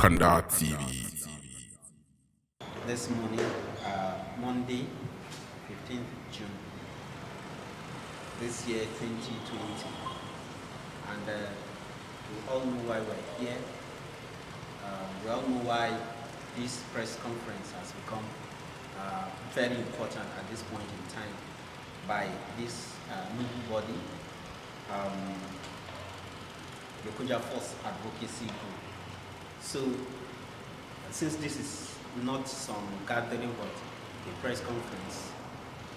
Panda TV. This morning, Monday, 15th June, this year 2020, and we all know why we're here. We all know why this press conference has become very important at this point in time by this new body, Lokoja Force Advocacy Group. So, since this is not some gathering but a press conference,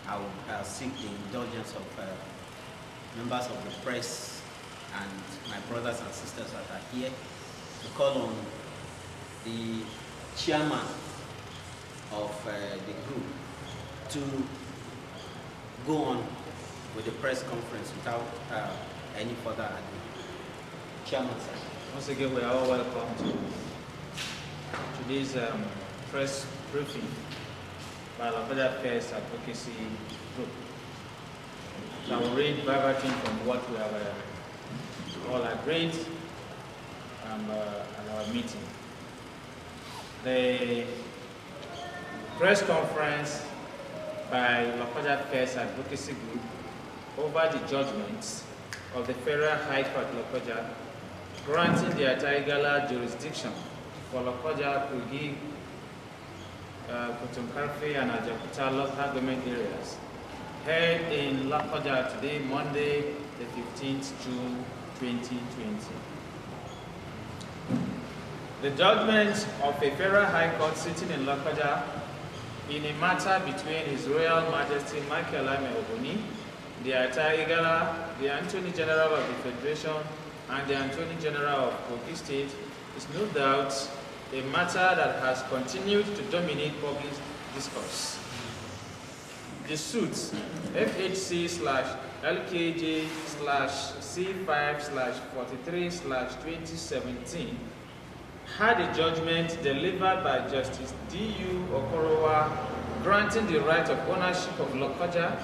I will seek the indulgence of members of the press and my brothers and sisters that are here to call on the chairman of the group to go on with the press conference without any further ado. Chairman, sir. Once again, we are all welcome to today's press briefing by Lokoja Force Advocacy Group. So I will read verbatim from what we have all agreed at our meeting. The press conference by Lokoja Force Advocacy Group over the judgments of the Federal High Court Lokoja granting the Atta Igala jurisdiction for Lokoja, Kogi, Kotumkarfe, and Ajakuta local government areas held in Lokoja today, Monday, the 15th June 2020. The judgment of a Federal High Court sitting in Lokoja in a matter between His Royal Majesty Michael Ogoni, the Atta Igala, the Attorney General of the Federation, and the Attorney General of Kogi State is no doubt a matter that has continued to dominate public discourse. The suit FHC/LKJ/C5/43/2017 had a judgment delivered by Justice D.U. Okorowa granting the right of ownership of Lokoja,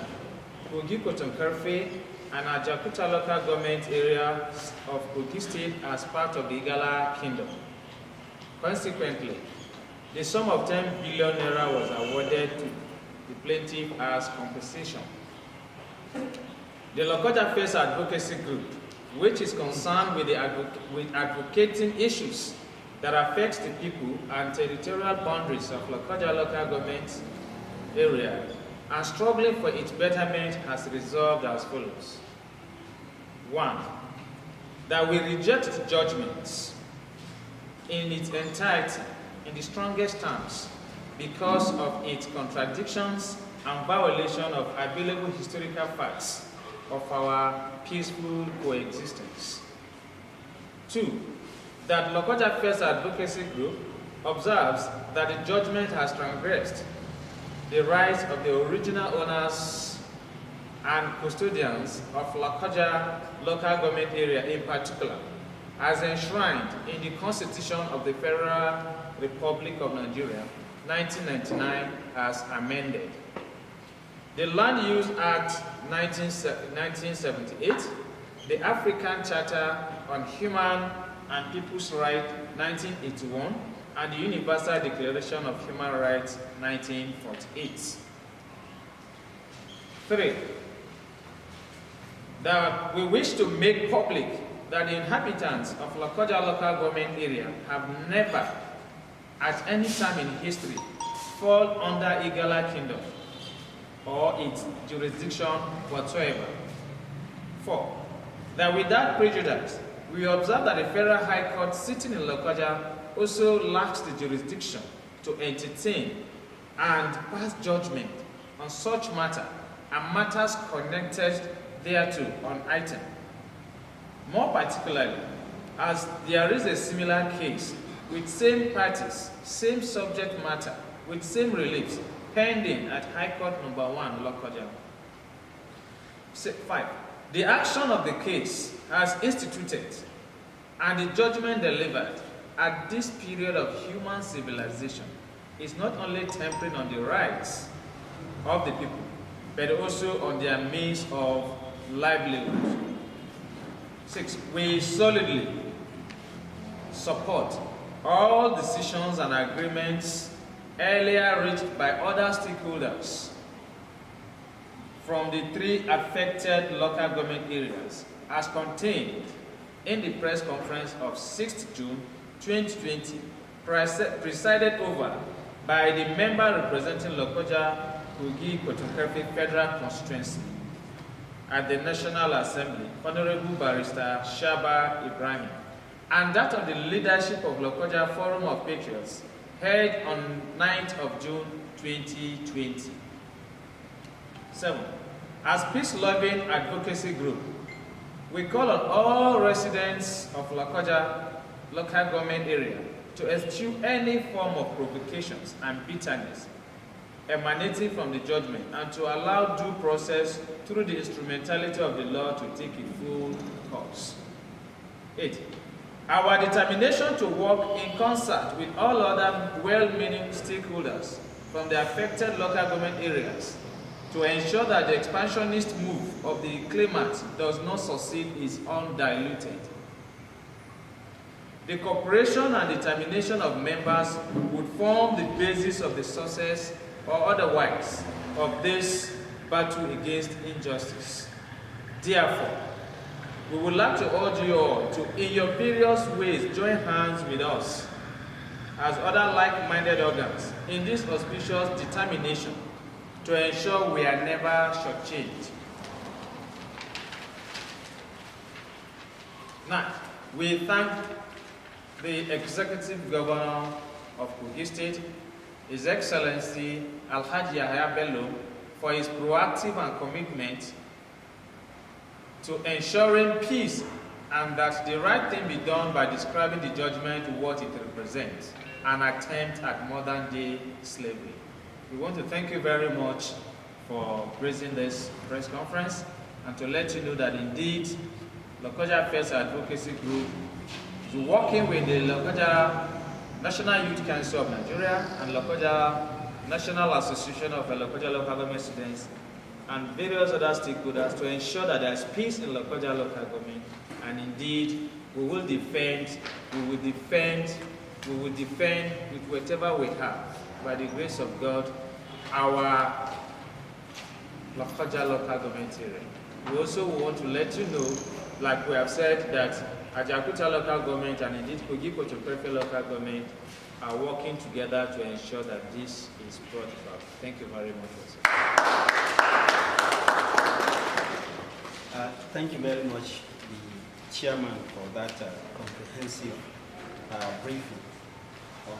Kogi Kotumkarfe, and Ajakuta local government area of Kogi State as part of the Igala Kingdom. Consequently, the sum of 10 billion naira was awarded to the plaintiff as compensation. The Lokoja Force Advocacy Group, which is concerned with advocating issues that affect the people and territorial boundaries of Lokoja local government area and struggling for its betterment, has resolved as follows. 1. That we reject the judgments in its entirety in the strongest terms because of its contradictions and violation of available historical facts of our peaceful coexistence. 2. That Lokoja Force Advocacy Group observes that the judgment has transgressed the rights of the original owners and custodians of Lokoja local government area in particular, as enshrined in the Constitution of the Federal Republic of Nigeria, 1999, as amended. The Land Use Act 1978, the African Charter on Human and People's Rights 1981, and the Universal Declaration of Human Rights 1948. 3. That we wish to make public that the inhabitants of Lokoja local government area have never, at any time in history, fall under Igala Kingdom or its jurisdiction whatsoever. 4. That without prejudice, we observe that the Federal High Court sitting in Lokoja also lacks the jurisdiction to entertain and pass judgment on such matter and matters connected thereto on item. More particularly, as there is a similar case with same parties, same subject matter, with same reliefs pending at High Court number 1, Lokoja. 5. The action of the case has instituted and the judgment delivered at this period of human civilization is not only tempering on the rights of the people, but also on their means of livelihood. 6. We solidly support all decisions and agreements earlier reached by other stakeholders from the 3 affected local government areas as contained in the press conference of 6th June 2020, presided over by the member representing Lokoja, Kogi, Kotunkerfe Federal Constituency at the National Assembly, Honorable Barrister Shaba Ibrahim, and that of the leadership of Lokoja Forum of Patriots, held on 9th of June 2020. 7. As peace-loving advocacy group, we call on all residents of Lokoja local government area to eschew any form of provocations and bitterness emanating from the judgment and to allow due process through the instrumentality of the law to take a full course. 8. Our determination to work in concert with all other well-meaning stakeholders from the affected local government areas to ensure that the expansionist move of the claimant does not succeed is undiluted. The cooperation and determination of members would form the basis of the success or otherwise of this battle against injustice. Therefore, we would like to urge you all to, in your various ways, join hands with us as other like-minded organs in this auspicious determination to ensure we are never shortchanged. Now, we thank the Executive Governor of Kogi State, His Excellency Alhaji Yahya Bello, for his proactive and commitment to ensuring peace and that the right thing be done by describing the judgment what it represents, an attempt at modern-day slavery. We want to thank you very much for gracing this press conference and to let you know that indeed Lokoja First Advocacy Group is working with the Lokoja National Youth Council of Nigeria and Lokoja National Association of Lokoja Local Government Students and various other stakeholders to ensure that there is peace in Lokoja local government, and indeed we will defend with whatever we have, by the grace of God, our Lokoja local government area. We also want to let you know, like we have said, that Ajakuta local government and indeed Kogi Kotoperefe local government are working together to ensure that this is brought about. Thank you very much. Thank you very much, the chairman, for that comprehensive briefing on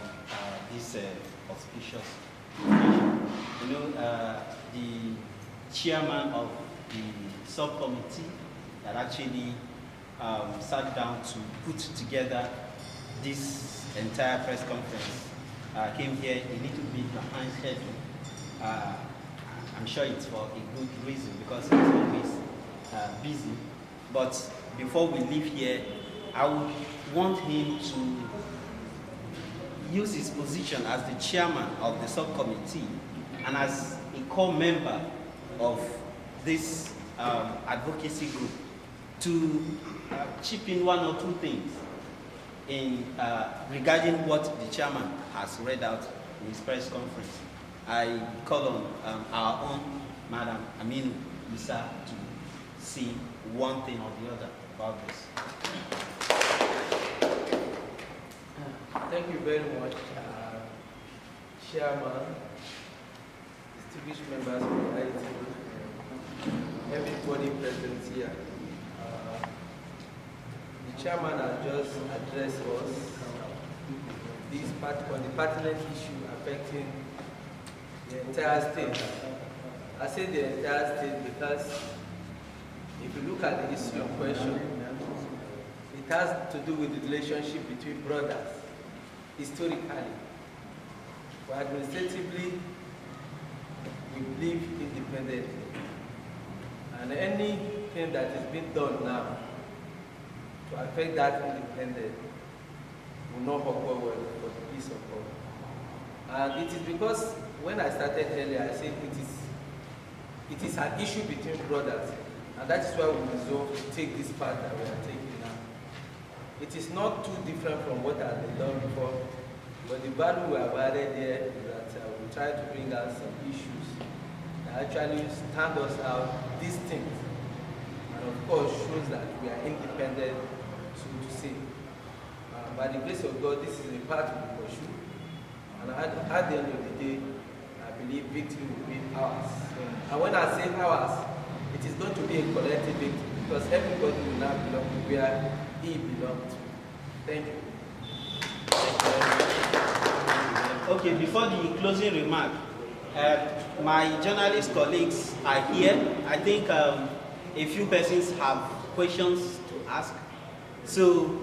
this auspicious occasion. You know, the chairman of the subcommittee that actually sat down to put together this entire press conference came here a little bit behind schedule. I'm sure it's for a good reason, because he's always busy. But before we leave here, I would want him to use his position as the chairman of the subcommittee and as a core member of this advocacy group to chip in one or two things in regarding what the chairman has read out in his press conference. I call on our own Madam Aminu Isa to see one thing or the other about this. Thank you very much, Chairman, distinguished members of the IT, everybody present here. The Chairman has just addressed us on the pertinent issue affecting the entire state. I say the entire state because if you look at the issue of question, it has to do with the relationship between brothers, historically. But administratively, we live independently. And anything that is being done now to affect that independence will not occur well for the peace of God. And it is because when I started earlier, I said it is an issue between brothers. And that is why we resolved to take this path that we are taking now. It is not too different from what has been done before, but the value we have added here is that we try to bring out some issues that actually stand us out distinct, and of course shows that we are independent, so to say. By the grace of God, this is a path we pursue, and at the end of the day, I believe victory will be ours. And when I say ours, it is going to be a collective victory, because everybody will now belong to where he belongs to. Thank you. Okay, before the closing remark, my journalist colleagues are here. I think a few persons have questions to ask. So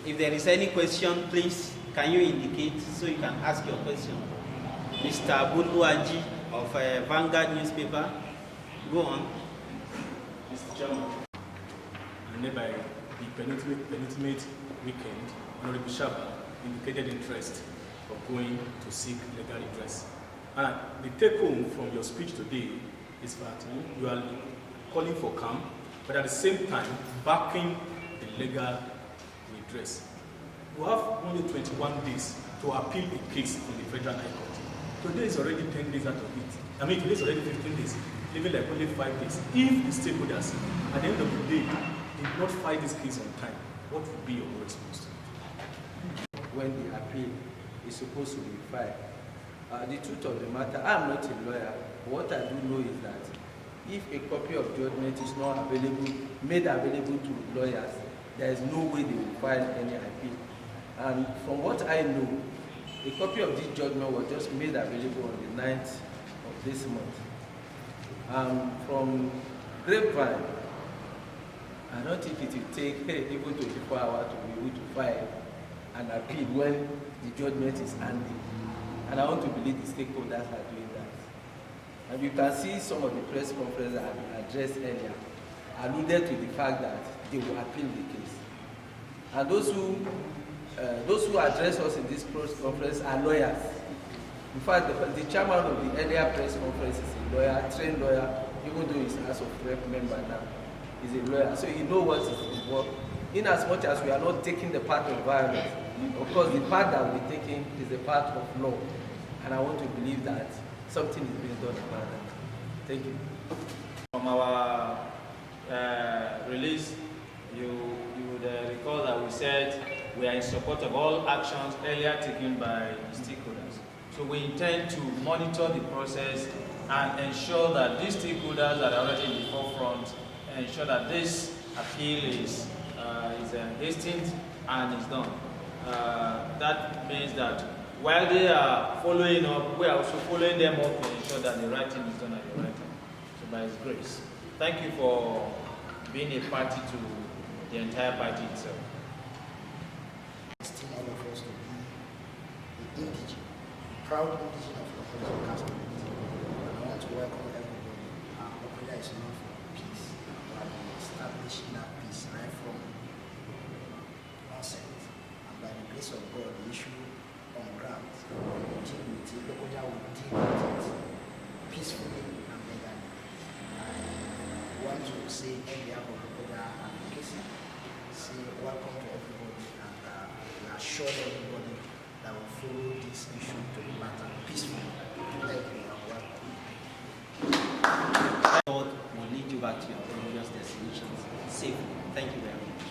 if there is any question, please, can you indicate so you can ask your question? Mr. Buluaji of Vanguard newspaper, go on. Mr. Chairman, and by the penultimate weekend, Honorable Shaba indicated interest of going to seek legal redress. And the take home from your speech today is that you are calling for calm, but at the same time backing the legal redress. You have only 21 days to appeal a case from the Federal High Court. Today is already 10 days out of it. I mean, today is already 15 days, leaving like only 5 days. If the stakeholders, at the end of the day, did not fight this case on time, what would be your response to it? When the appeal is supposed to be filed. The truth of the matter, I'm not a lawyer. What I do know is that if a copy of judgment is not available, made available to lawyers, there is no way they will file any appeal. And from what I know, a copy of this judgment was just made available on the 9th of this month. From grapevine, I don't think it will take even 24 hours to be able to file an appeal when the judgment is handed. And I want to believe the stakeholders are doing that. And you can see some of the press conferences that have been addressed earlier alluded to the fact that they will appeal the case. And those who address us in this press conference are lawyers. In fact, the chairman of the earlier press conference is a lawyer, trained lawyer, even though he's House of Rep member now, he's a lawyer. So he knows what is involved. In as much as we are not taking the path of violence, of course, the path that we're taking is the path of law. And I want to believe that something is being done about that. Thank you. From our release, you would recall that we said we are in support of all actions earlier taken by the stakeholders. So we intend to monitor the process and ensure that these stakeholders that are already in the forefront ensure that this appeal is hastened and is done. That means that while they are following up, we are also following them up to ensure that the right thing is done at the right time. So by His grace. Thank you for being a party to the entire party itself. Still all of us to be the indigene, the proud indigene of Lokoja Caste community. And I want to welcome everybody. Lokoja is known for peace. We have been establishing that peace right from onset. And by the grace of God, the issue on ground, Lokoja will deal with it peacefully and legally. I want to say on behalf of Lokoja Advocacy, say welcome to everybody, and we assure everybody that will follow this issue to the matter peacefully. Thank you and welcome. God will lead you back to your previous destinations safely. Thank you very much.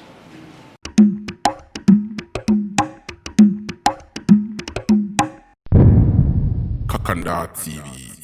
Kakanda TV.